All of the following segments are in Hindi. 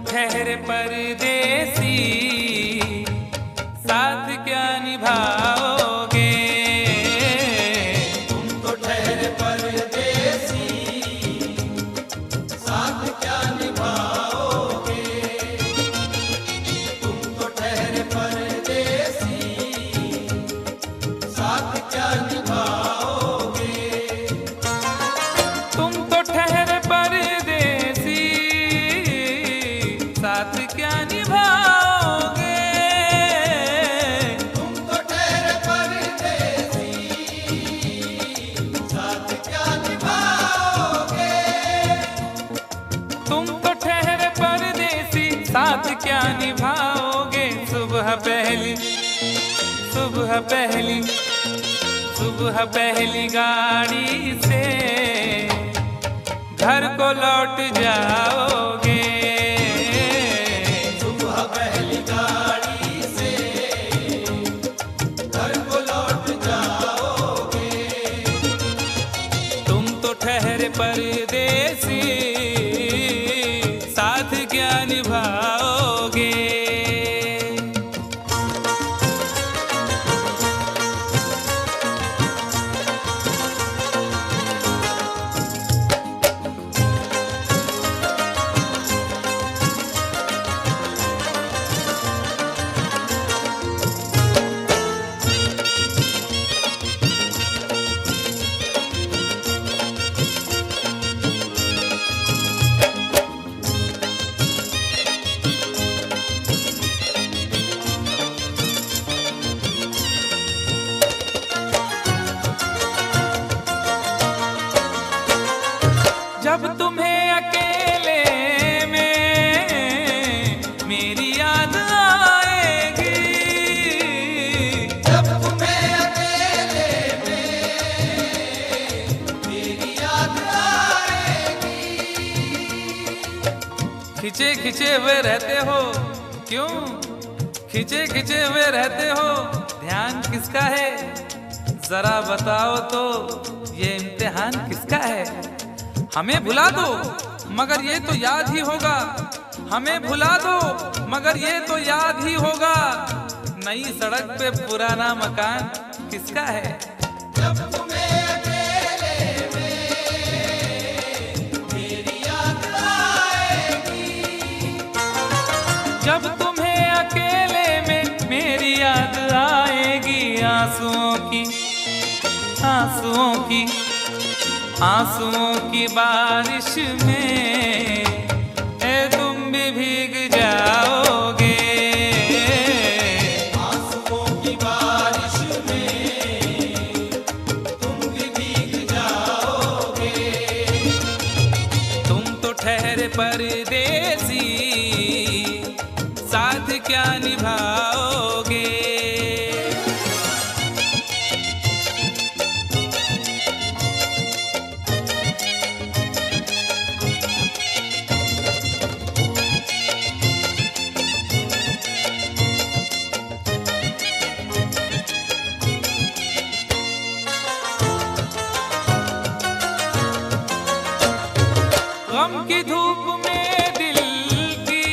ठहरे परदेसी, साथ क्या निभाओगे? तुम तो ठहरे परदेसी, साथ क्या निभाओगे? तुम तो ठहरे परदेसी, साथ क्या निभाओगे? तुम तो ठहरे परदेसी, साथ क्या निभाओगे? तुम तो ठहरे परदेसी, साथ क्या निभाओगे? तुम तो ठहरे परदेसी, साथ क्या निभाओगे? सुबह पहली, सुबह पहली, सुबह पहली गाड़ी से घर को लौट जाओगे। सुबह पहली गाड़ी से घर को लौट जाओगे। तुम तो ठहरे परदेसी, साथ क्या निभाओगे? जब तुम्हें अकेले में मेरी याद आएगी, जब तुम्हें अकेले में मेरी याद आएगी। खिंचे खिंचे हुए रहते हो क्यों? खिंचे खिंचे हुए रहते हो, ध्यान किसका है? जरा बताओ तो, ये इम्तिहान किसका है? हमें भुला दो मगर ये तो याद ही होगा, हमें भुला दो मगर ये तो याद ही होगा। नई सड़क पे पुराना मकान किसका है? जब तुम्हें अकेले में मेरी याद आएगी। जब तुम्हें अकेले में मेरी याद आएगी, आंसुओं की, आंसुओं की, आंसुओं की बारिश में तुम भी भीग जाओगे। आंसुओं की बारिश में तुम भी भीग जाओगे। तुम तो ठहरे परदेसी, साथ क्या निभाओगे? गम की धूप में दिल की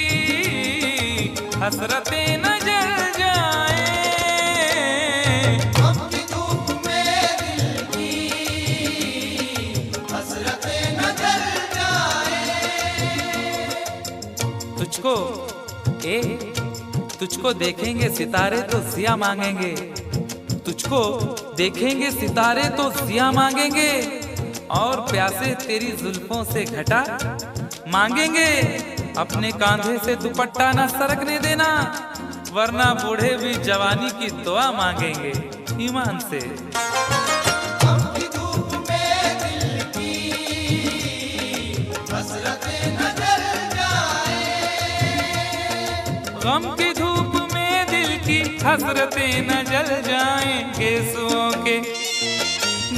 हसरतें न जल जाएं। गम की धूप में दिल की हसरतें न जल जाएं। तुझको तुझको देखेंगे सितारे तो जिया मांगेंगे, तुझको देखेंगे सितारे तो जिया मांगेंगे, और प्यासे तेरी जुल्फों से घटा मांगेंगे। अपने कांधे से दुपट्टा ना सरकने देना, वरना बूढ़े भी जवानी की दुआ मांगेंगे ईमान से। गम की धूप में दिल की हसरतें न जल जाएं। गम की धूप में दिल की हसरतें न जल जाएं। गेसुओं के,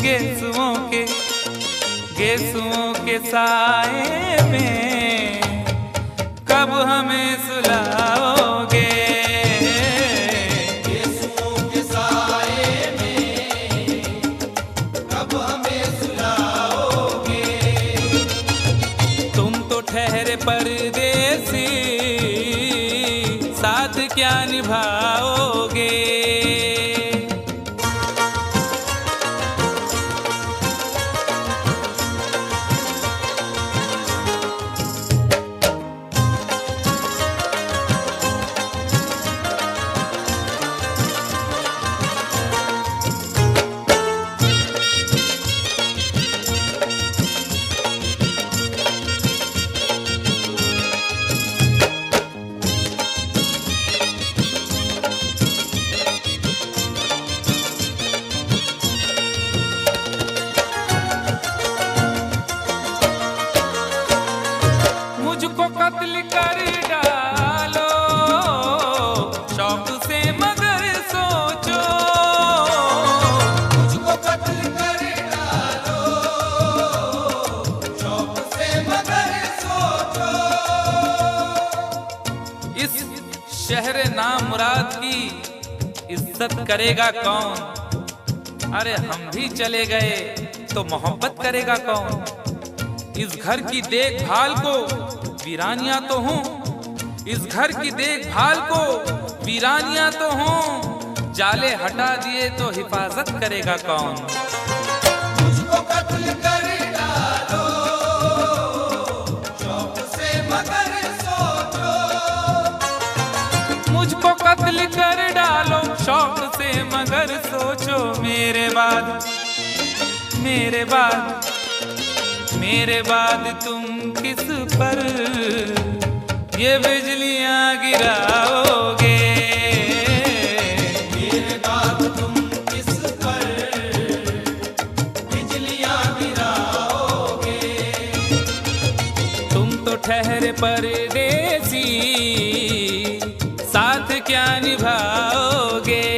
गेसुओं के, गेसुओं के साए में कब हमें सुलाओगे? गेसुओं के साए में कब हमें सुलाओगे? तुम तो ठहरे परदेसी, क्या निभाओगे। मुझको कत्ल कर डालो शौक से मगर सोचो। मुझको कत्ल कर डालो शौक से मगर सोचो। इस शहर नामुराद की इज्जत करेगा कौन। अरे हम भी चले गए तो मोहब्बत करेगा कौन। इस घर की देखभाल को वीरानियां तो हूँ, इस घर की देखभाल को वीरानियां तो हूँ। जाले हटा दिए तो हिफाजत करेगा कौन। मुझको कत्ल कर डालो शौक से मगर सोचो। मुझको कत्ल कर डालो शौक से मगर सोचो। मेरे बाद तुम किस पर ये बिजलियां गिराओगे। मेरे बाद तुम किस पर बिजलियां गिराओगे। तुम तो ठहरे परदेसी साथ क्या निभाओगे।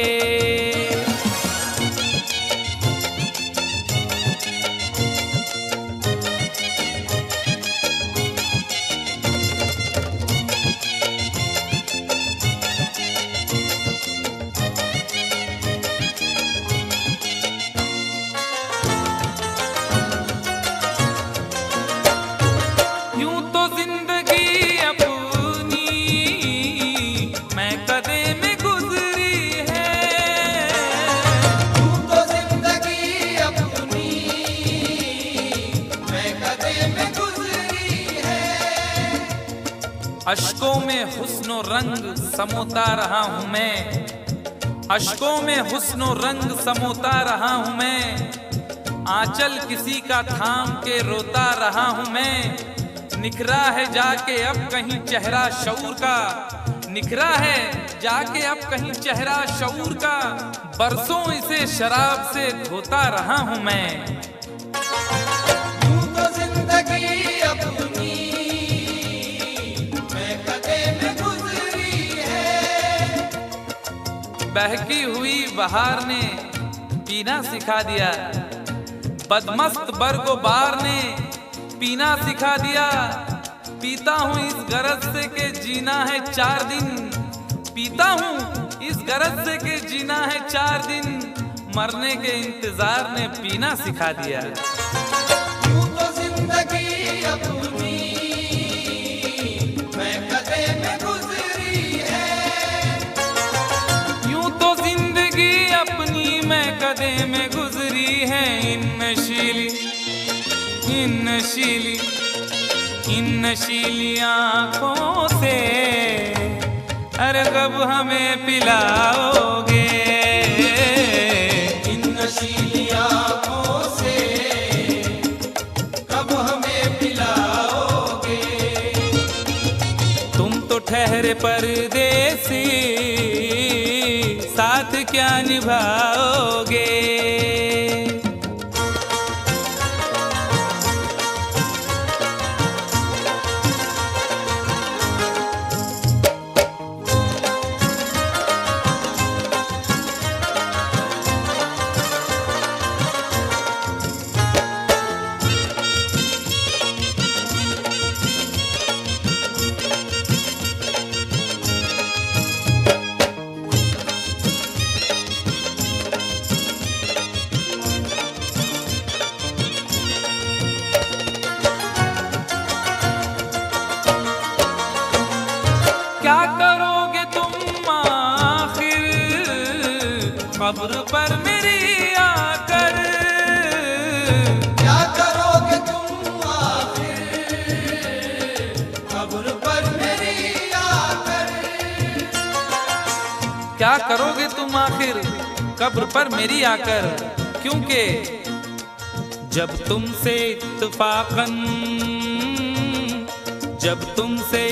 अश्कों में हुस्नो रंग समोता रहा हूँ मैं, अश्कों में हुस्नो रंग समोता रहा हूँ मैं। आंचल किसी का थाम के रोता रहा हूँ मैं। निखरा है जाके अब कहीं चेहरा शऊर का, निखरा है जाके अब कहीं चेहरा शऊर का। बरसों इसे शराब से धोता रहा हूँ मैं। यूं तो जिंदगी अपनी मैं कदे में गुजरी है। बहकी हुई बहार ने पीना सिखा दिया, बदमस्त बरगो बार ने पीना सिखा दिया। पीता हूँ इस गरज से के जीना है 4 दिन, पीता हूँ इस गरज से के जीना है 4 दिन। मरने के इंतजार ने पीना सिखा दिया। यूं तो जिंदगी अपनी मैं कदे में गुजरी है। यूं तो जिंदगी अपनी मैं कदे में गुजरी है। इन नशीली आँखों से अरे कब हमें पिलाओगे। इन नशीली आँखों से कब हमें पिलाओगे। तुम तो ठहरे परदेसी साथ क्या निभाओगे। कब्र पर मेरी आकर। क्या करोगे तुम आखिर कब्र पर मेरी आकर। क्या करोगे तुम आखिर कब्र पर मेरी आकर, क्योंकि जब तुमसे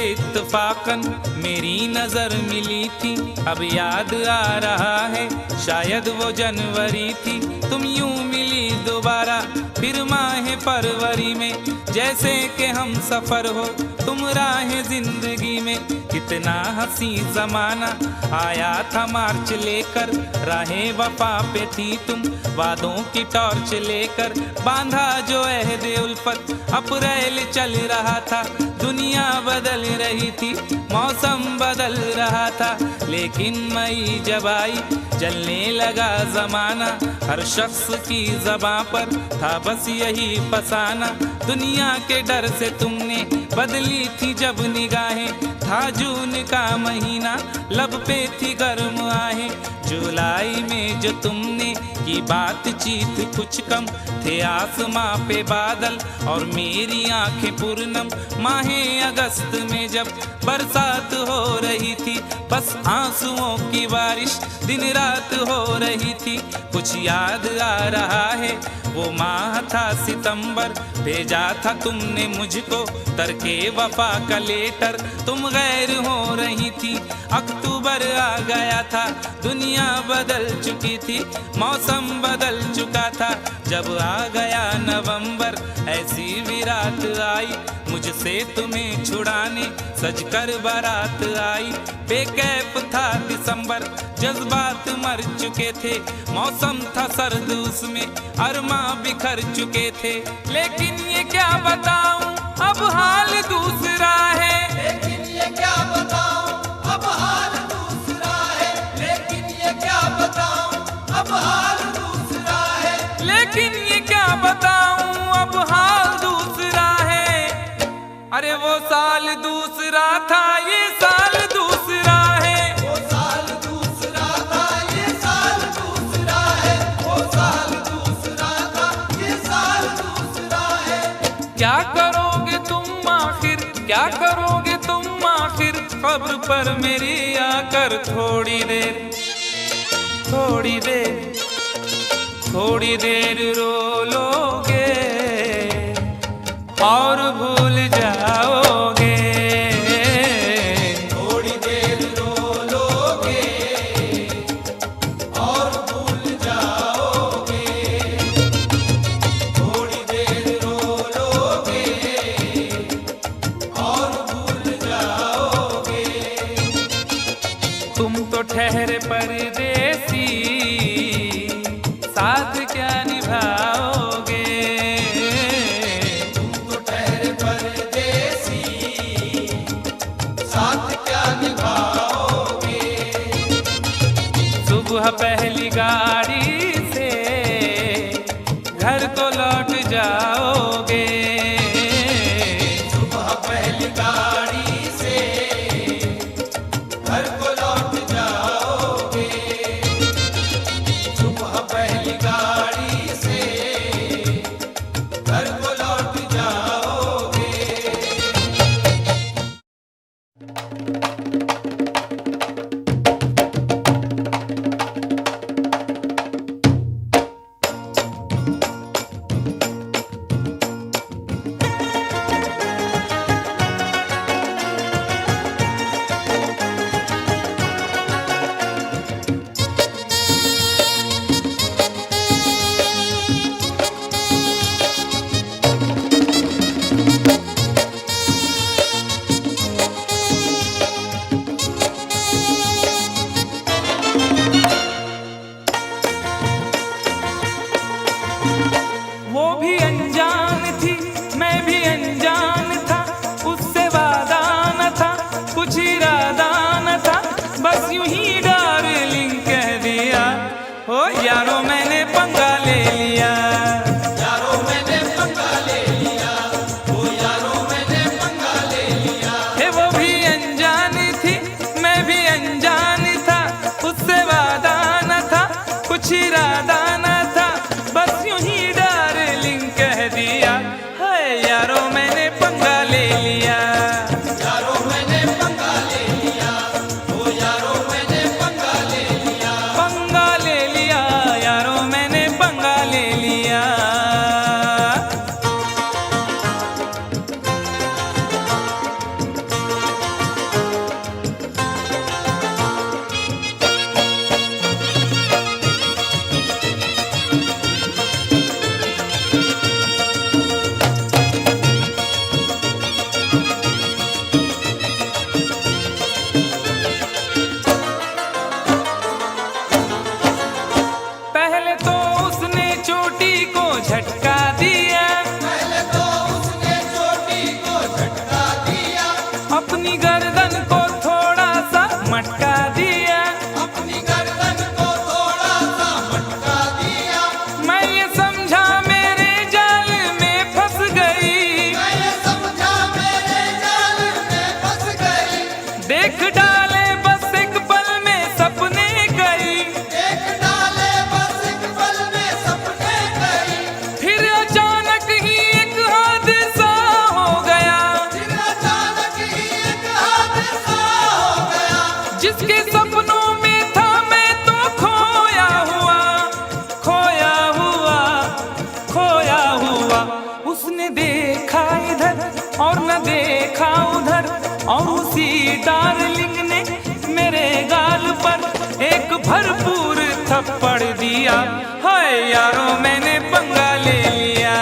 इत्तफाकन मेरी नजर मिली थी, अब याद आ रहा है शायद वो जनवरी थी। तुम यूं मिली दोबारा फिर माह फरवरी में, जैसे कि हम सफर हो तुम राह जिंदगी में। कितना हंसी जमाना आया था मार्च लेकर, राहें वफा पे थी तुम वादों की टॉर्च लेकर। बांधा जो अहद उल्फत अप्रैल चल रहा था, दुनिया बदल रही थी मौसम बदल रहा था। लेकिन मई जब आई चलने लगा जमाना, हर शख्स की ज़बां पर था बस यही फसाना। दुनिया के डर से तुमने बदली थी जब निगाहें, था जून का महीना लब पे थी गर्म आहें। जुलाई में जो तुमने की बातचीत कुछ कम थे आसमां पे बादल और मेरी आंखें पूर्णम। माहे अगस्त में जब बरसात हो रही थी, बस आंसुओं की बारिश दिन रात हो रही थी। कुछ याद आ रहा है वो माह था सितंबर, भेजा था तुमने मुझको तरके वफा का लेटर। तुम गैर हो रही थी, अक्टूबर आ गया था, दुनिया बदल चुकी थी, मौसम बदल चुका था। जब आ गया नवंबर ऐसी भी रात आई, मुझसे तुम्हें छुड़ाने सजकर बारात आई। बेकैफ था दिसंबर, जज्बात मर चुके थे, मौसम था सर्द उसमें अरमा बिखर चुके थे। लेकिन ये क्या बताऊं अब हाल दूसरा है। लेकिन ये क्या बताऊं अब हाल दूसरा है। लेकिन ये क्या बताऊं अब हाल दूसरा है। लेकिन ये क्या बताऊं अब हाल दूसरा है। अरे वो साल दूसरा था ये साल दूसरा है। वो साल दूसरा था ये साल दूसरा है। वो साल दूसरा था ये साल दूसरा है। क्या करोगे तुम आखिर, क्या करोगे तुम आखिर कब्र पर मेरी आकर। थोड़ी देर थोड़ी देर थोड़ी देर रो लोगे और भूल जाओगे। थोड़ी देर रो लोगे और भूल जाओगे। थोड़ी देर रो लोगे और भूल जाओगे। तुम तो ठहरे परदेसी, साथ क्या निभाओगे। तुम तो ठहरे परदेसी, साथ क्या निभाओगे। सुबह पहली गाड़ी से घर को लौट जाओगे। सुबह पहली गाड़ी से घर को लौट जाओगे। सुबह पहली गाड़ी से घर को लौट जाओगे। न देखा उधर और उसी डार्लिंग ने मेरे गाल पर एक भरपूर थप्पड़ दिया। हाय यारो मैंने पंगा ले लिया,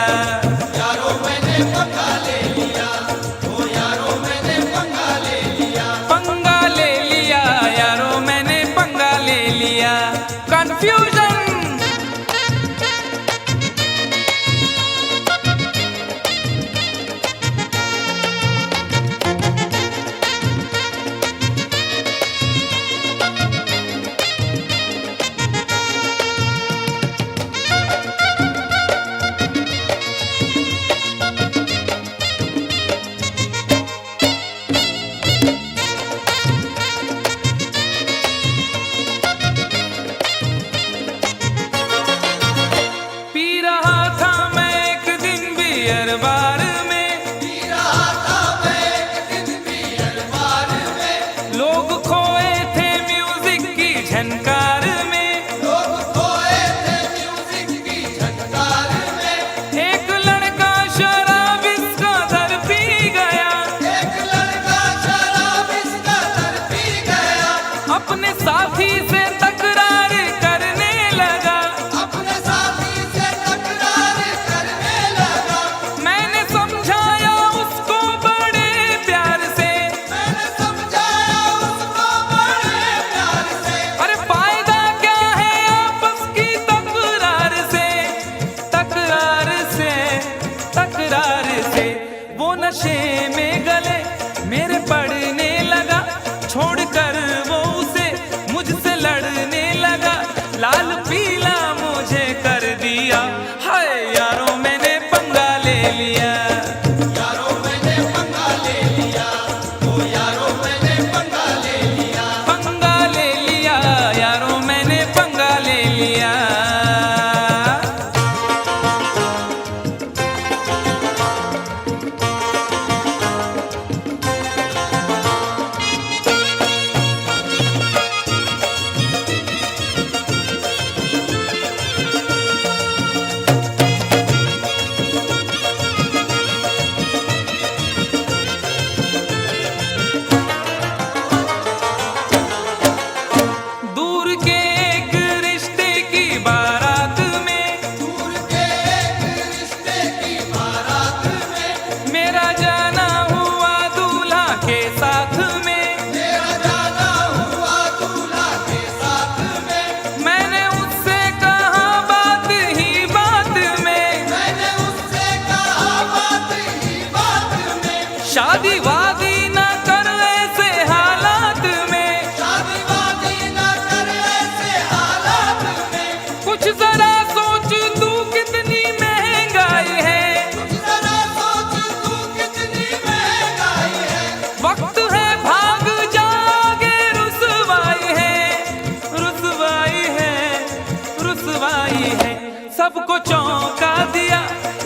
यारो मैंने पंगा ले लिया, ओ यारो मैंने पंगा ले लिया, पंगा ले लिया यारो मैंने पंगा ले लिया। कंफ्यूजन बार में, पी रहा था मैं एक दिन बियर बार में, लोग खोए थे म्यूजिक की झनकार में, लोग खोए थे म्यूजिक की झनकार में। एक लड़का शराब इसका दर पी गया, एक लड़का शराब इसका दर पी गया, अपने साथी से तकरार करने लगा, अपने साथी से तकरार करने लगा। मैंने समझाया उसको बड़े प्यार से, मैंने समझाया उसको बड़े प्यार से, अरे फायदा क्या है आपस की तकरार से, तकरार से, तकरार से। वो नशे में गले मेरे पड़ने लगा, छोड़कर वो उसे मुझसे लड़ने लगा, लाल पीला मुझे कर दिया। हाय यारो मैंने पंगा ले लिया, यारो मैंने पंगा ले लिया, ओ यारो मैंने पंगा ले लिया, पंगा ले लिया यारो मैंने पंगा ले लिया। दूर के एक रिश्ते की बारात में, दूर के एक रिश्ते की बारात में, मेरा जाना हुआ दूल्हा के साथ में, मेरा जाना हुआ दूल्हा के साथ में। मैंने उससे कहा बात ही बात में, मैंने उससे कहा बात ही बात में, शादी वादी न कर ऐसे हालात में, शादी वादी न कर ऐसे हालात में। कुछ जरा सोच तू कितनी महंगाई है, कुछ जरा सोच तू कितनी महंगाई है, वक्त है भाग जागे, रुसवाई है, रुसवाई है, रुसवाई है। सबको चौंका दिया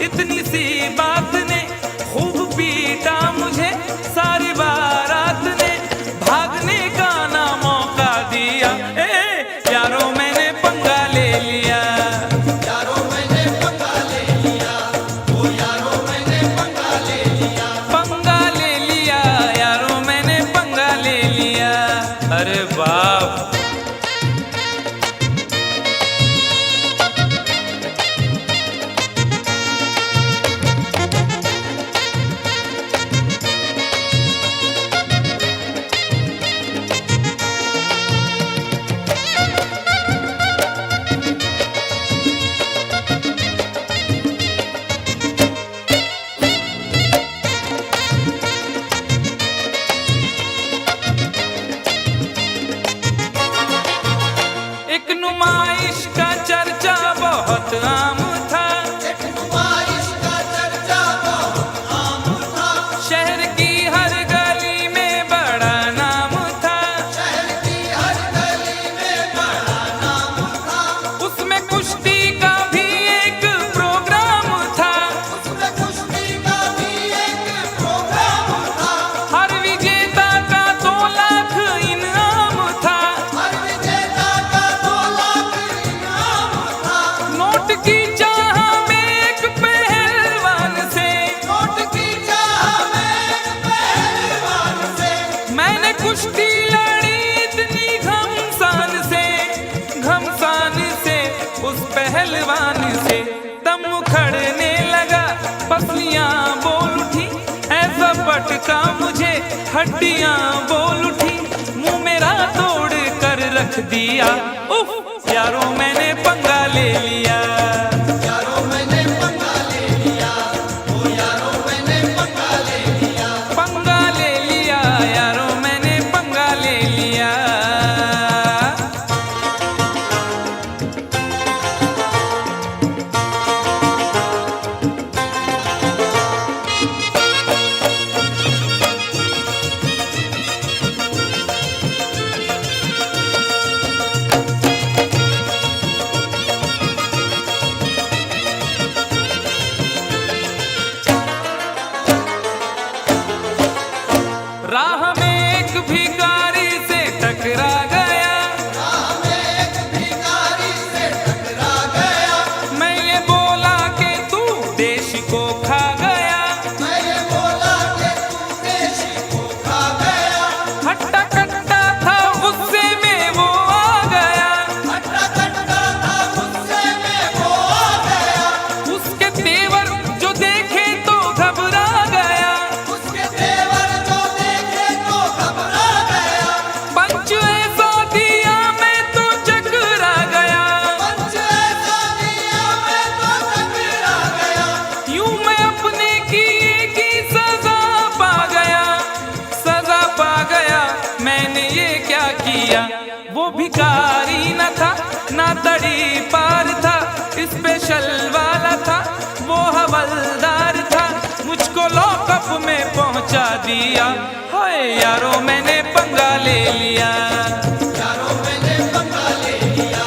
इतनी सी बात ने, खूब पीटा मुझे पटका मुझे, हड्डियां बोल उठी, मुंह मेरा तोड़ कर रख दिया। उफ यारों मैंने पंगा ले लिया, यारों मैंने पंगा ले लिया, ओ यारों मैंने पंगा ले लिया, पंगा ले लिया, यारों मैंने पंगा ले लिया। राह में एक भिखारी से टकरा गया, राह में एक भिखारी से टकरा गया, मैं ये बोला कि तू देश को खा गया। मैं ये बोला कि तू देश को खा गया, हट्टा कट्टा था गुस्से में वो आ गया, हट्टा कट्टा था गुस्से में वो आ गया, उसके तेवर जो देखे तो घबरा गया, उसके तेवर जो देखे तो घबरा गया, पंच ऐसा दिया मैं तो चकरा गया, पंच ऐसा दिया मैं तो टकरा गया, यूं मैं अपने किए की सजा पा गया, सजा पा गया। मैंने ये क्या किया, वो भिखारी न था ना तड़ी पार था, स्पेशल वाला था वो हवलदार था, मुझको लॉकअप में पहुंचा दिया। हाय यारों मैंने पंगा ले लिया, यारों मैंने पंगा ले लिया,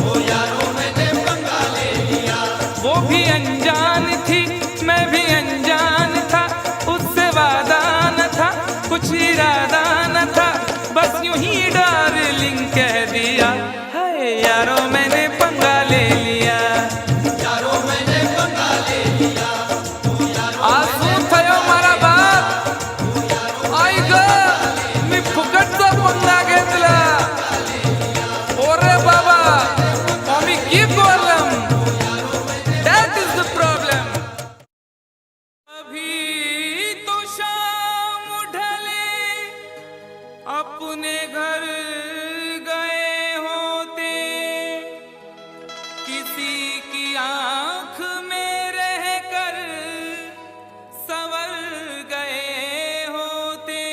ओ यारों मैंने पंगा ले लिया, वो भी अनजान थी मैं भी अनजान था, उससे वादा न था कुछ इरादा न था, बस यूं ही डार्लिंग कह दिया। हाय यारों मैंने पंगा ले लिया, यारों मैंने पंगा ले लिया, ओ यारों आसू थयो मारा बाप आई ग मी फुकटचा पंगा घेतला, ओरे बाबा आम्ही की बोलम, that is the problem. अभी तो शाम ढले अपने घर गए होते, किसी की आंख में रहकर संवर गए होते,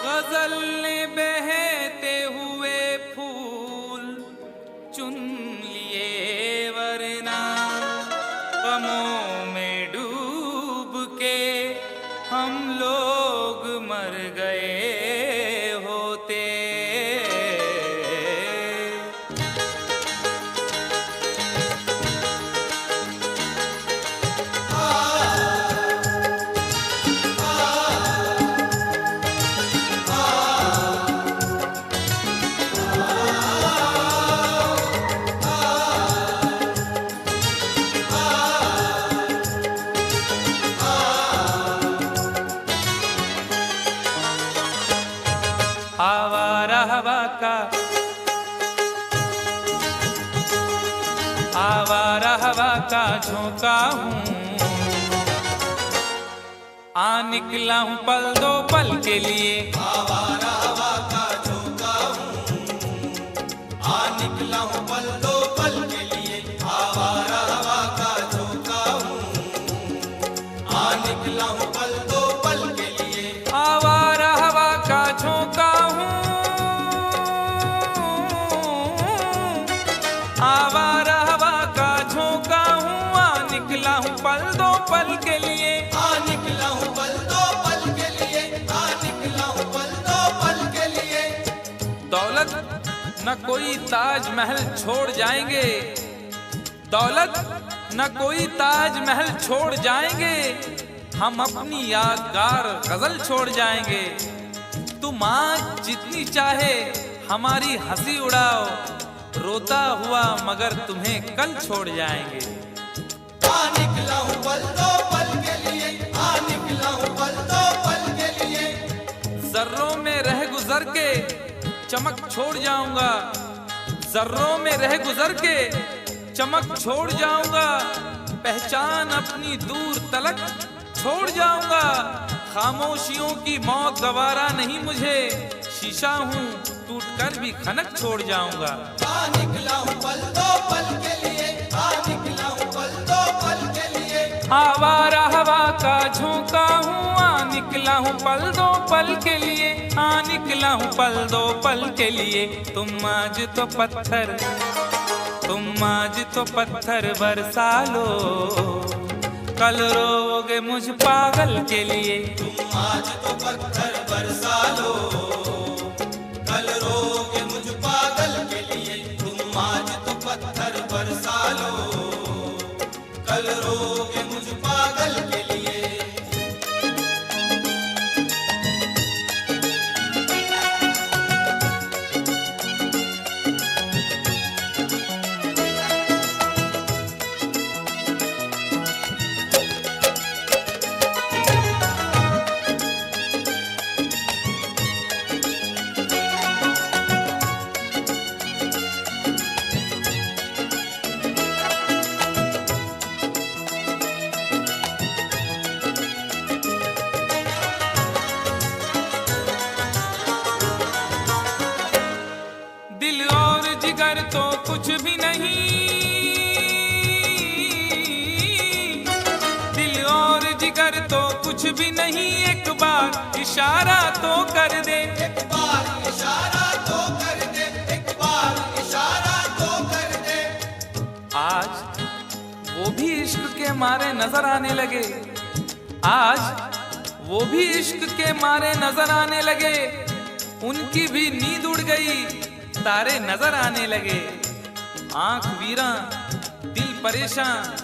गजल ने बहते हुए फूल चुन लिए, वरना गमों में डूब के हम लोग मर गए होते। आवारा हवा का, आवारा हवा का झोंका हूँ, आ निकला हूँ पल दो पल के लिए, आवारा हवा का झोंका हूँ, आ निकला हूँ पल दो पल के लिए, आवारा हवा का झोंका हूँ, आ निकला हूँ पल दो पल के लिए, आवारा हवा का झोंका हूँ, आवारा हवा का झोंका हूँ, आ निकला हूँ पल दो पल के लिए, आ निकला हूँ पल दो पल के लिए, आ निकला हूँ पल दो पल के लिए। दौलत न कोई ताजमहल छोड़ जाएंगे, दौलत न कोई ताजमहल छोड़ जाएंगे, हम अपनी यादगार गजल छोड़ जाएंगे। तुम आज जितनी चाहे हमारी हंसी उड़ाओ, रोता हुआ मगर तुम्हें कल छोड़ जाएंगे। आ निकला हूँ पल दो पल के लिए, आ निकला हूँ पल दो पल के लिए, जर्रों में रह गुजर के चमक छोड़ जाऊंगा, जर्रों में रह गुजर के चमक छोड़ जाऊंगा, पहचान अपनी दूर तलक छोड़ जाऊंगा। खामोशियों की मौत गवारा नहीं मुझे, शीशा हूँ टूटकर भी खनक छोड़ जाऊंगा। आ निकला हूँ पल दो पल के लिए, आ निकला हूँ पल दो पल के लिए। आवारा हवा का झोंका हूँ, आ निकला हूँ पल दो पल के लिए, आ निकला हूँ पल दो पल के लिए। तुम आज तो पत्थर बरसा लो, कल रोगे मुझ पागल के लिए। तुम आज तो पत्थर बरसा लो, कल रोगे मुझ पागल के लिए। तुम आज तो पत्थर बरसा लो, कल रोगे मुझ पागल के लिए। दिल और जिगर तो कुछ भी नहीं, दिल और जिगर तो कुछ भी नहीं, एक बार इशारा तो कर दे। एक बार इशारा तो कर दे, एक बार इशारा तो कर दे। आज वो भी इश्क के मारे नजर आने लगे, आज वो भी इश्क के मारे नजर आने लगे। उनकी भी नींद उड़ गई, तारे नजर आने लगे। आंख वीरा दिल परेशान,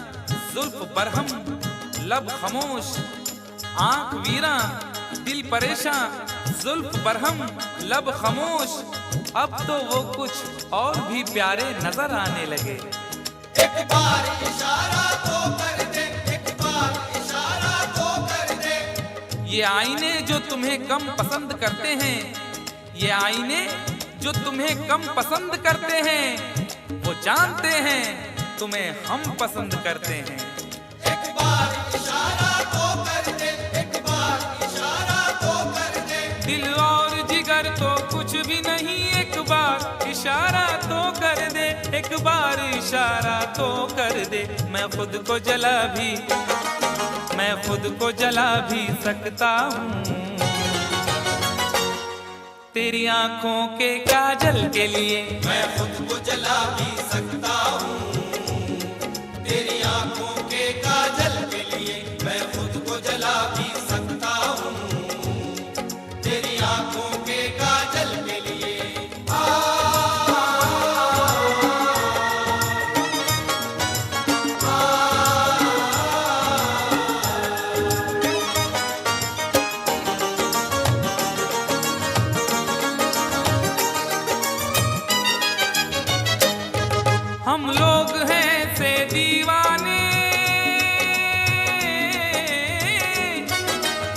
जुल्फ बरहम लब खामोश। आंख वीरा दिल परेशान, जुल्फ बरहम लब खामोश। अब तो वो कुछ और भी प्यारे नजर आने लगे। एक बार इशारा तो कर दे, एक बार इशारा तो कर दे। ये आईने जो तुम्हें कम पसंद करते हैं, ये आईने जो तुम्हें कम पसंद करते हैं, वो जानते हैं तुम्हें हम पसंद करते हैं। एक बार इशारा तो कर दे, एक बार इशारा तो कर दे। दिल और जिगर तो कुछ भी नहीं, एक बार इशारा तो कर दे, एक बार इशारा तो कर दे। मैं खुद को जला भी सकता हूँ तेरी आंखों के काजल के लिए। मैं खुद को जला भी सकता हूँ तेरी आंखों के काजल के लिए। मैं खुद को जला भी सकता हूँ तेरी आंखों के काजल के लिए। हम लोग हैं से दीवाने,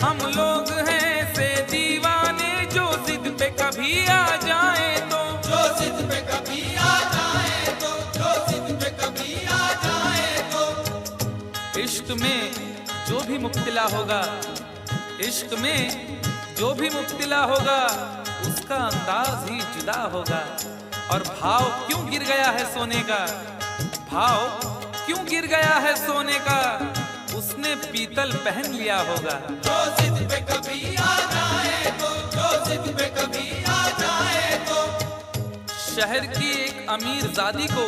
हम लोग हैं से दीवाने, जो जिद पे कभी आ जाए तो, जो जिद पे कभी आ जाए तो, जो जिद पे कभी आ जाए तो। इश्क में जो भी मुब्तला होगा, इश्क में जो भी मुब्तला होगा, उसका अंदाज ही जुदा होगा। और भाव क्यों गिर गया है सोने का, भाव क्यों गिर गया है सोने का, उसने पीतल पहन लिया होगा। जो जिद पे कभी आ जाए तो, जो जिद पे कभी आ जाए तो। शहर की एक अमीरजादी को,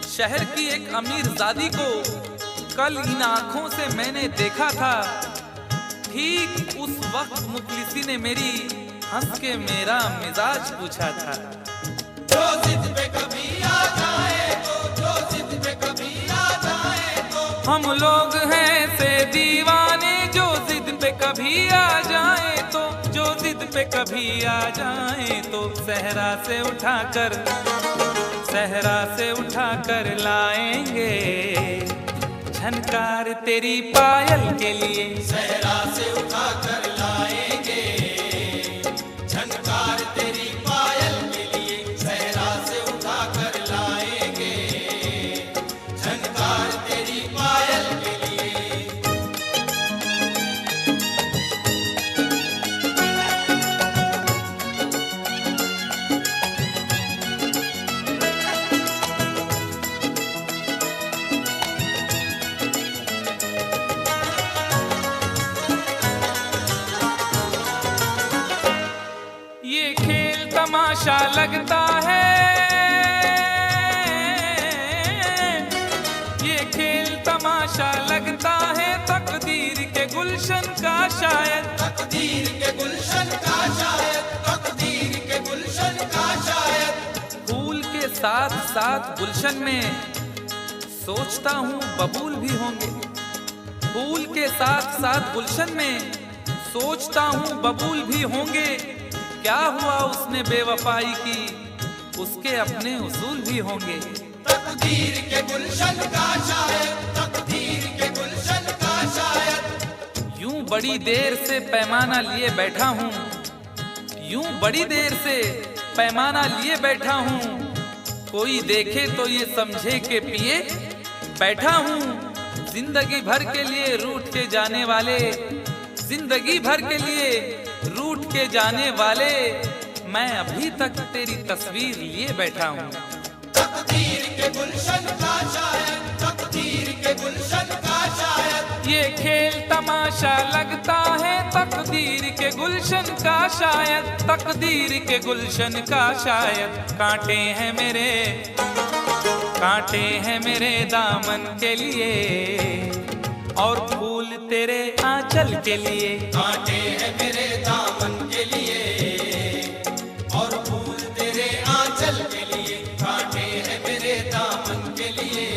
शहर की एक अमीरजादी को कल इन आंखों से मैंने देखा था। ठीक उस वक्त मुखलिसी ने मेरी हंस के मेरा मिजाज पूछा था। जो जिद पे कभी आ जाए तो, जो जिद पे कभी आ जाए तो। हम लोग हैं से दीवाने, जो जिद पे कभी आ जाए तो, जो जिद पे कभी आ जाए तो। सहरा से उठाकर लाएंगे झनकार तेरी पायल के लिए। सहरा से उठा कर लाएंगे झनकार तेरी पायल के लिए। सहरा से उठा कर लाएंगे झनकार तेरी पायल के लिए। तमाशा लगता है, ये खेल तमाशा लगता है तकदीर के गुलशन का शायद, तकदीर के गुलशन का शायद, तकदीर के गुलशन का शायद। फूल के साथ साथ गुलशन में सोचता हूँ बबूल भी होंगे, फूल के साथ साथ गुलशन में सोचता हूँ बबूल भी होंगे। क्या हुआ उसने बेवफाई की, उसके अपने उसूल भी होंगे। तकदीर के गुलशन का शायद, तकदीर के गुलशन का शायद। यूं बड़ी देर से पैमाना लिए बैठा हूँ, यूं बड़ी देर से पैमाना लिए बैठा हूँ, कोई देखे तो ये समझे के पिए बैठा हूँ। जिंदगी भर के लिए रूठ के जाने वाले, जिंदगी भर के लिए रूठ के जाने वाले, मैं अभी तक तेरी तस्वीर लिए बैठा हूँ। तकदीर के गुलशन का शायद, तकदीर के गुलशन का शायद। ये खेल तमाशा लगता है तकदीर के गुलशन का शायद, तकदीर के गुलशन का शायद। कांटे हैं मेरे, कांटे हैं मेरे दामन के लिए, और फूल तेरे आंचल के लिए। कांटे हैं मेरे दामन के लिए, और फूल तेरे आंचल के लिए। कांटे हैं मेरे दामन के लिए,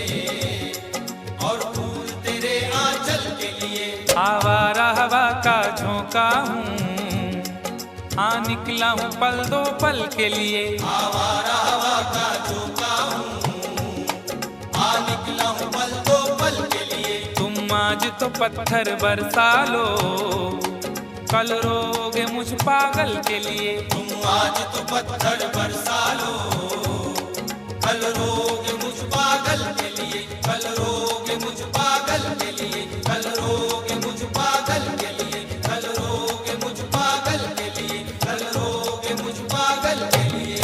और फूल तेरे आंचल के लिए। आवारा हवा का झोंका हूँ, हाँ निकला हूँ पल दो पल के लिए। आवारा हवा का झोंका हूँ, हाँ निकला हूँ पल दो पल के लिए। तुम आज तो पत्थर बरसा लो, कल रोगे मुझ पागल के लिए। तुम आज तो पत्थर बरसा लो, कल रोगे मुझ पागल के लिए। कल रोगे मुझ पागल के लिए, कल रोगे मुझ पागल के लिए, कल रोगे मुझ पागल के लिए, कल रोगे मुझ पागल के लिए।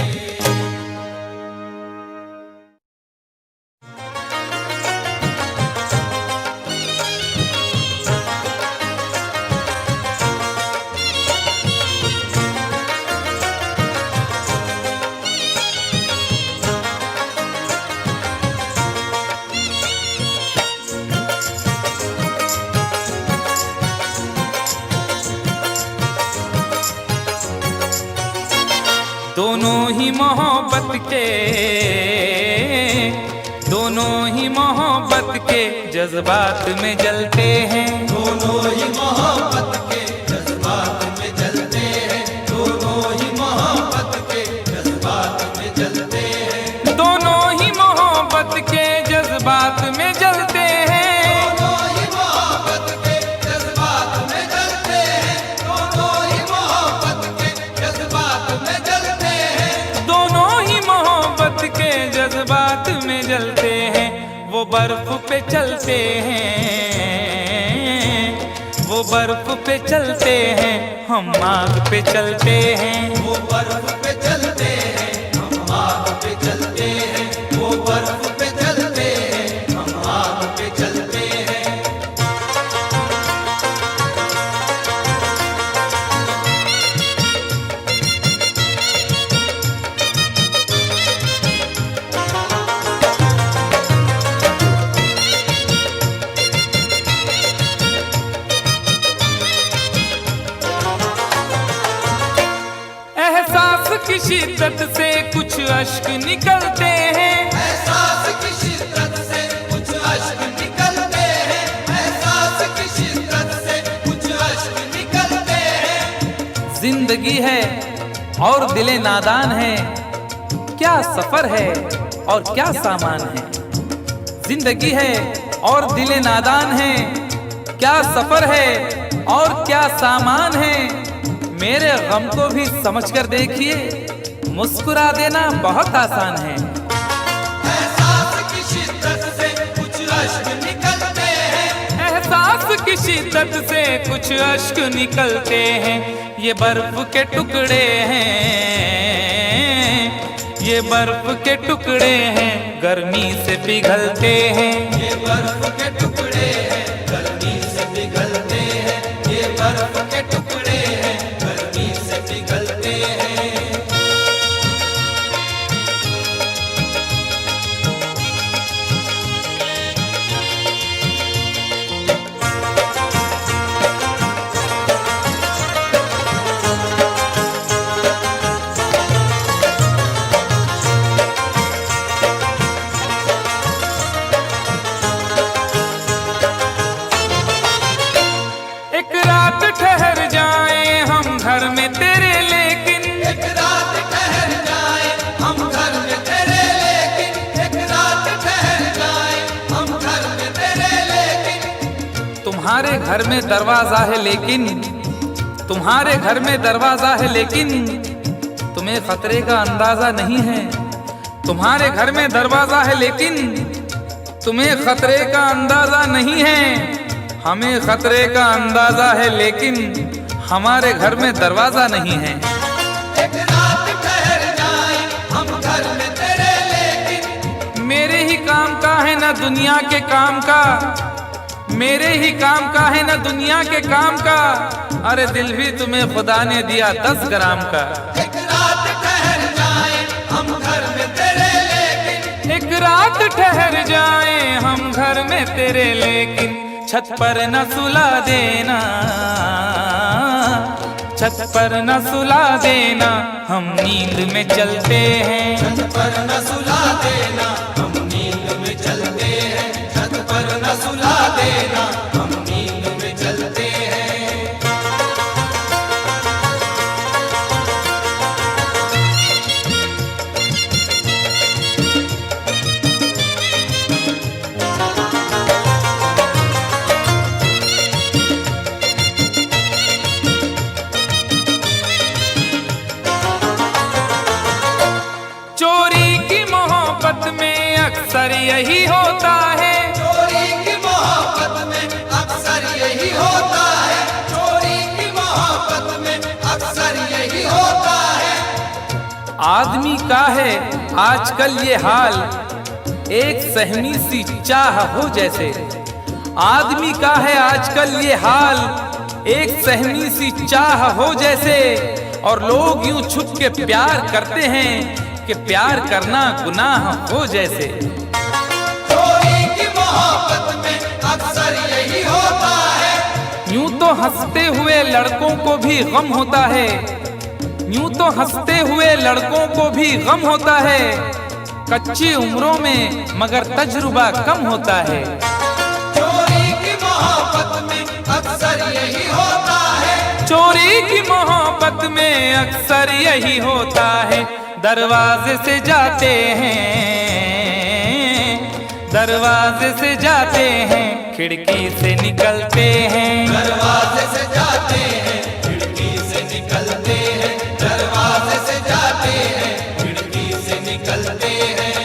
दोनों ही मोहब्बत के, दोनों ही मोहब्बत के जज्बात में जलते हैं। दोनों ही मोहब्बत के जज्बात में जलते हैं, दोनों ही मोहब्बत के जज्बात में जलते हैं। दोनों ही मोहब्बत के जज्बात में जलते हैं। दोनों ही मोहब्बत के जज्बात में जलते हैं, दोनों ही मोहब्बत के जज्बात में जलते हैं। दोनों ही मोहब्बत के जज्बात में जलते हैं। वो बर्फ पे चलते हैं, वो बर्फ पे चलते हैं, हम आग पे चलते हैं। वो बर्फ पे चलते हैं, हम आग पे चलते हैं। वो बर्फ पे चलते हैं, हम आग पे चलते हैं। एहसास की शिद्दत से कुछ अश्क निकलते हैं, एहसास की शिद्दत से कुछ अश्क निकलते हैं, एहसास की शिद्दत से कुछ अश्क निकलते हैं। जिंदगी है और दिले नादान है, क्या सफर है और क्या सामान है। जिंदगी है और दिले नादान है, क्या सफर है और क्या सामान है। मेरे गम को भी समझकर देखिए, मुस्कुरा देना बहुत आसान है। एहसास की शिद्दत से कुछ अश्क निकलते हैं, एहसास की शिद्दत से कुछ अश्क निकलते हैं। ये बर्फ के टुकड़े हैं, ये बर्फ के टुकड़े हैं, गर्मी से पिघलते हैं। ये बर्फ के टुकड़े हैं, गर्मी से पिघलते हैं। ये बर्फ के टुकड़े हैं, गर्मी से पिघलते हैं। एक रात ठहर जाए हम घर में तेरे, लेकिन एक रात ठहर जाए हम घर में तेरे, लेकिन एक रात ठहर जाए हम घर में तेरे, लेकिन तुम्हारे घर में दरवाजा है लेकिन, तुम्हारे घर में दरवाजा है लेकिन तुम्हें खतरे का अंदाजा नहीं है। तुम्हारे घर में दरवाजा है लेकिन तुम्हें खतरे का अंदाजा नहीं है। हमें खतरे का अंदाजा है लेकिन हमारे घर में दरवाजा नहीं है। एक रात ठहर जाए हम घर में तेरे, लेकिन मेरे ही काम का है ना दुनिया के काम का, मेरे ही काम का है ना दुनिया के काम का। अरे दिल भी तुम्हें खुदा ने दिया 10 ग्राम का। एक रात ठहर जाए हम घर में तेरे, लेकिन एक रात ठहर जाए हम घर में तेरे, लेकिन छत पर न सुला देना, छत पर न सुला देना, हम नींद में चलते हैं। छत पर न सुला देना हम नींद में चलते हैं, छत पर न सुला देना हम नींद में चलते हैं। चोरी की मोहब्बत में अक्सर यही होता है, चोरी की मोहब्बत में अक्सर यही होता है, चोरी की मोहब्बत में अक्सर यही होता है। आदमी का है आजकल ये हाल, एक सहमी सी चाह हो जैसे। आदमी का है आजकल ये हाल, एक सहमी सी चाह हो जैसे। और लोग यूं छुप के प्यार करते हैं कि प्यार करना गुनाह हो जैसे। चोरी की मोहब्बत में अक्सर यही होता है। यूं तो हंसते हुए लड़कों को भी गम होता है, यूं तो हंसते हुए लड़कों को भी गम होता है। कच्ची उम्रों में मगर तजुर्बा कम होता है। चोरी की मोहब्बत में अक्सर यही होता है, चोरी की मोहब्बत में अक्सर यही होता है। दरवाजे से जाते हैं, दरवाजे से जाते हैं, खिड़की से निकलते हैं। दरवाजे से जाते हैं खिड़की से निकलते हैं, दरवाजे से जाते हैं खिड़की से निकलते हैं।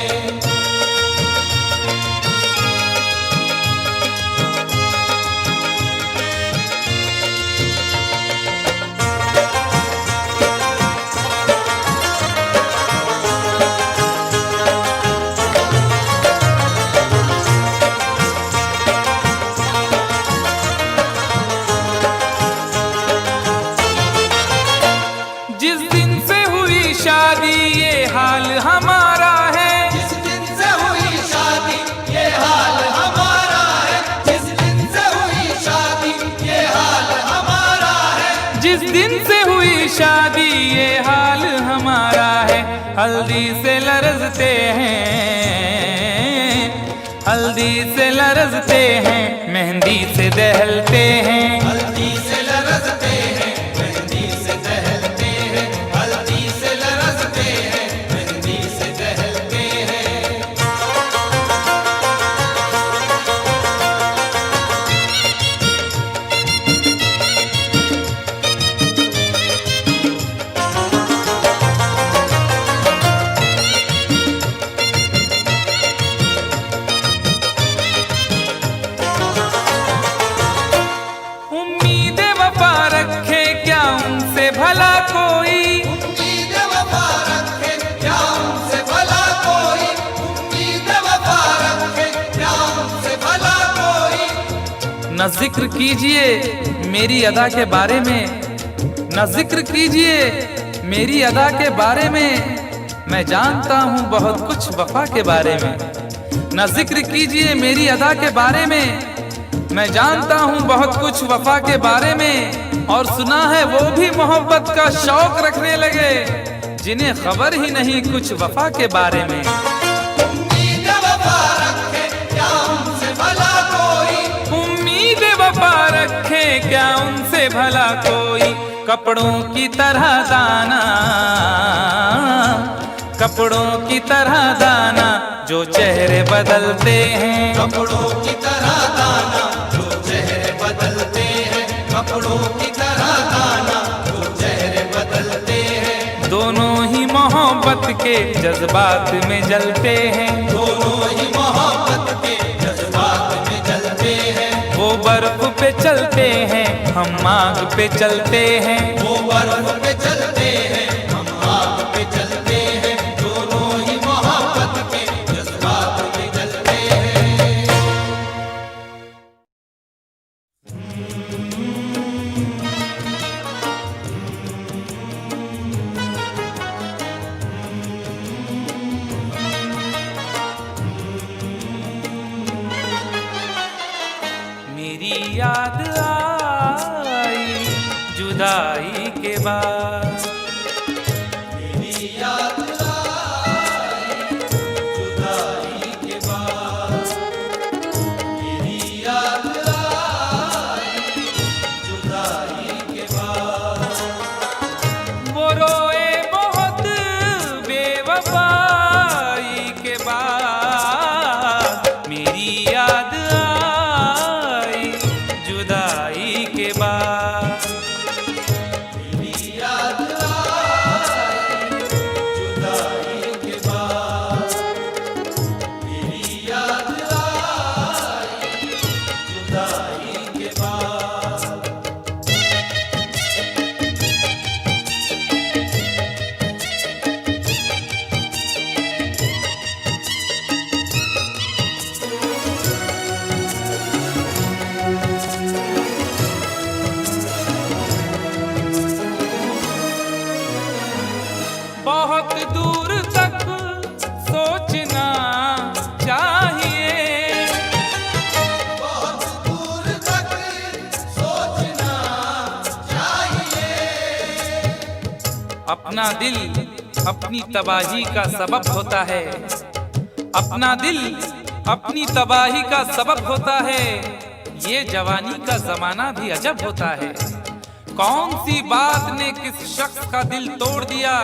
जिस दिन से हुई शादी ये हाल हमारा है, जिस दिन से हुई शादी ये हाल हमारा है, जिस दिन से हुई शादी ये हाल हमारा है, जिस दिन से हुई शादी ये हाल हमारा है। हल्दी से लरजते हैं, हल्दी से लरजते हैं, मेहंदी से दहलते हैं। हल्दी से लरजते हैं मेहंदी से दहलते हैं, हल्दी से लरजते हैं मेहंदी से दहलते हैं। उम्मीद वफा रखे क्या उनसे भला कोई, उम्मीद वफा रखे क्या उनसे भला कोई, उम्मीद वफा रखे क्या उनसे भला कोई। न जिक्र कीजिए मेरी अदा के बारे में, न जिक्र कीजिए मेरी अदा के बारे में। मैं जानता हूँ बहुत कुछ वफा के बारे में। न जिक्र कीजिए मेरी अदा के बारे में, मैं जानता हूँ बहुत कुछ वफा के बारे में। और सुना है वो भी मोहब्बत का शौक रखने लगे, जिन्हें खबर ही नहीं कुछ वफा के बारे में। उम्मीद वफा रखे क्या उनसे भला कोई, उम्मीद वफा रखे क्या उनसे भला कोई कपड़ों की तरह दाना, कपड़ों की तरह दाना जो चेहरे बदलते हैं। कपड़ों की तरह दाना जो चेहरे बदलते हैं, कपड़ों की तरह दाना जो चेहरे बदलते हैं। दोनों ही मोहब्बत के जज्बात में जलते हैं, दोनों ही मोहब्बत के जज्बात में जलते हैं। वो बर्फ पे चलते हैं, हम आग पे चलते हैं। वो बर्फ पे चलते हैं, हम आग पे चलते हैं। दोनों ही मोहब्बत के जज्बात में जलते हैं। मेरी याद आई जुदाई के बाद, मेरी याद आई जुदाई के बाद, मेरी याद आई जुदाई के बाद। वो रोए बहुत बेवफाई के बाद। मेरी याद आई जुदाई के बाद, मेरी याद आई जुदाई के बाद, मेरी याद आई जुदाई के बाद। बहुत दूर तक सोचना चाहिए, बहुत दूर तक सोचना चाहिए। अपना दिल अपनी तबाही का सबब होता है, अपना दिल अपनी तबाही का सबब होता है। ये जवानी का जमाना भी अजब होता है। कौन सी बात ने किस शख्स का दिल तोड़ दिया,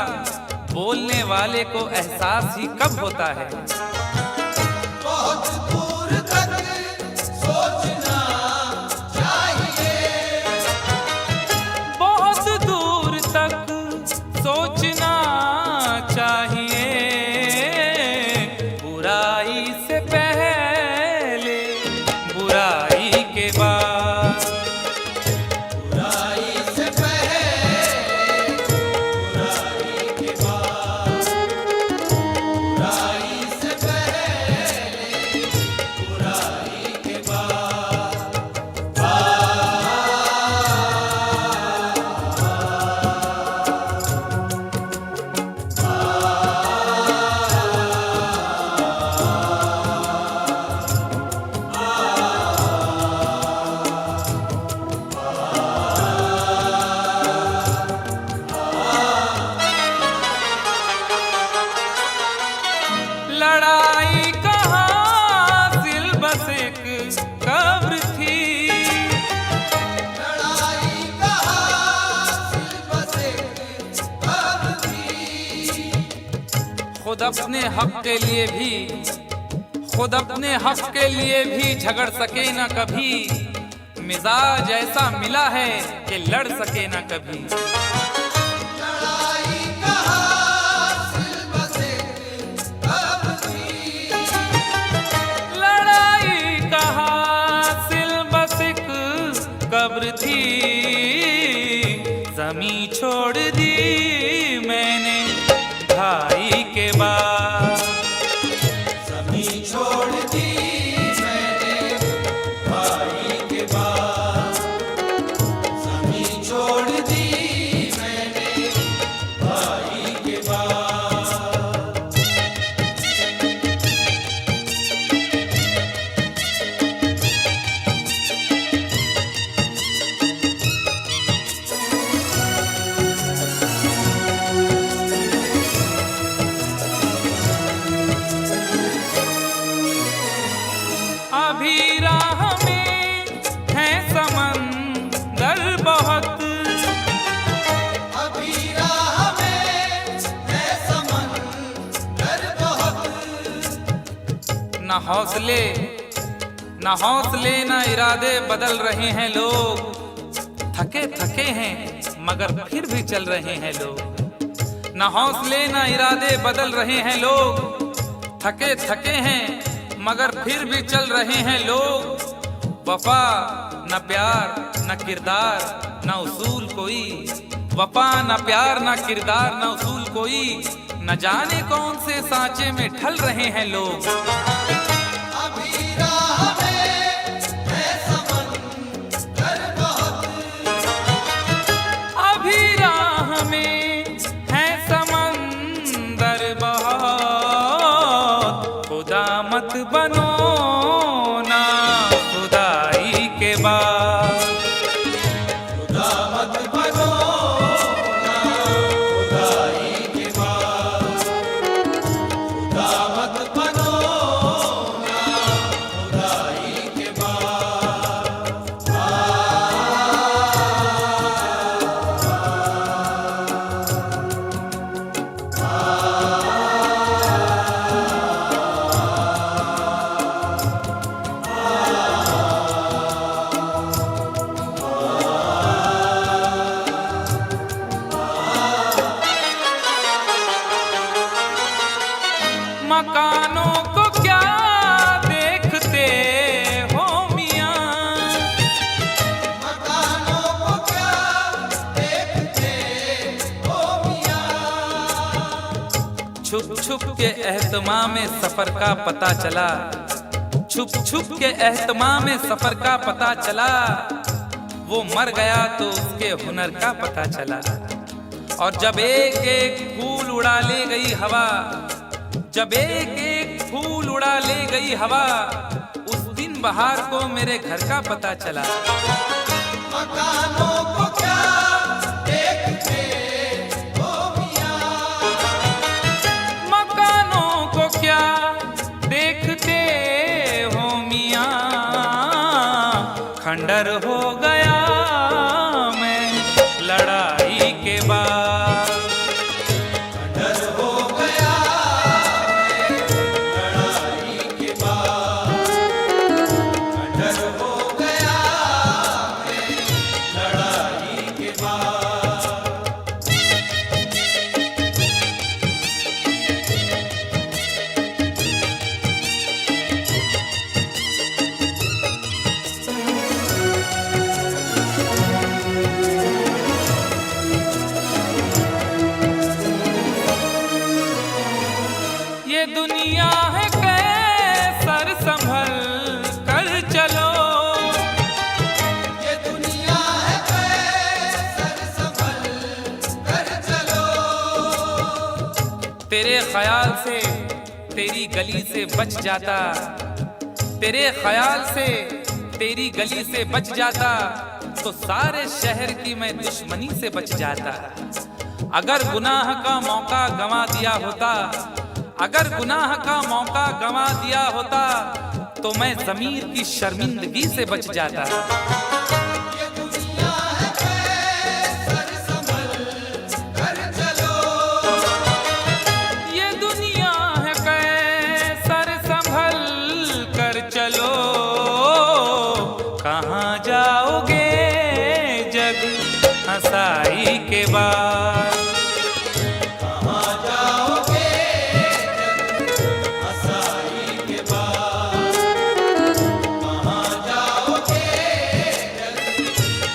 बोलने वाले को एहसास ही कब होता है। बहुत दूर तक सोचना चाहिए, बहुत दूर तक सोचना चाहिए। बुराई से पहले बुराई के बाद, बुराई से पहले बुराई के बाद, बुराई से पहले बुराई के बाद। लड़ाई कहाँ सिल बस एक कब्र थी। लड़ाई का हासिल बस एक कब्र थी। खुद अपने हक के लिए भी, खुद अपने हक के लिए भी झगड़ सके ना कभी। मिजाज ऐसा मिला है कि लड़ सके ना कभी। लड़ाई का हासिल बस एक कब्र थी। लड़ाई का हासिल बस एक कब्र थी। जमी छोड़ दी मैंने भाई के बाद, ज़मीं छोड़ दी मैंने भाई के बाद, ज़मीं छोड़ दी मैंने भाई के बाद। बहुत। अभी राह में है समंदर बहुत। न हौसले न इरादे बदल रहे हैं लोग, थके थके हैं मगर फिर भी चल रहे हैं लोग। न हौसले न इरादे बदल रहे हैं लोग, थके थके हैं मगर फिर भी चल रहे हैं लोग। वफा न प्यार न किरदार न उसूल कोई, वफा न प्यार न किरदार न उसूल कोई, न जाने कौन से सांचे में ढल रहे हैं लोग। अभी राह में है समंदर बहुत। अभी राह में है समंदर बहुत, खुदा मत बनो ना खुदाई के बाद। खुदा मत बनो ना खुदाई के बाद। खुदा मत बनो ना खुदाई के बाद। मकानों को क्या देखते हो मियां, मकानों को क्या देखते हो मियां। छुप छुप के एहतमाम में सफर का पता चला, छुप छुप के एहतमाम में सफर का पता चला। वो मर गया तो उसके हुनर का पता चला। और जब एक एक फूल उड़ा ले गई हवा, जब एक एक फूल उड़ा ले गई हवा, उस दिन बहार को मेरे घर का पता चला। मकानों को क्या देखते हो मियां। मकानों को क्या देखते हो मियां, खंडर हो गया मैं लड़ाई के बाद। डर हो गया मैं लड़ाई के बाद। डर हो गया मैं लड़ाई के बाद। ये दुनिया है कैसर संभल कर चलो, ये दुनिया है कैसर संभल कर चलो। तेरे ख्याल से तेरी गली से बच जाता, तेरे ख्याल से तेरी गली से बच जाता, तो सारे शहर की मैं दुश्मनी से बच जाता। अगर गुनाह का मौका गंवा दिया होता, अगर गुनाह का मौका गंवा दिया होता, तो मैं ज़मीर की शर्मिंदगी से बच जाता। ये दुनिया है कैसर संभल कर चलो। ये दुनिया है कैसर संभल कर चलो, कहाँ जाओगे जग हंसाई के बाद। कहाँ जाओगे जग हंसाई के बाद। कहाँ जाओगे जग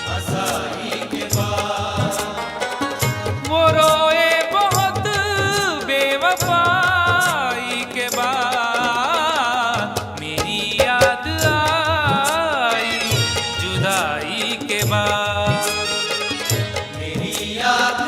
हंसाई के बाद। वो रोए बहुत बेवफाई के बाद, मेरी याद आई जुदाई के बाद। मेरी याद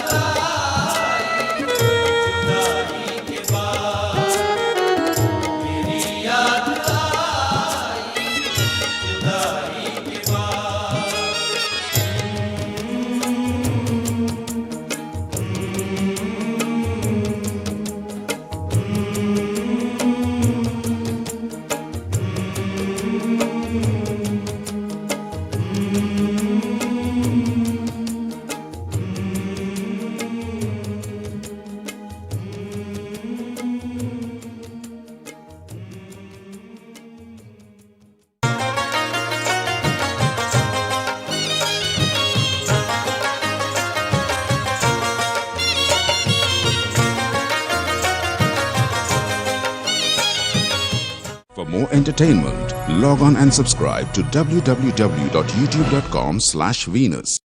more entertainment, log on and subscribe to www.youtube.com/Venus.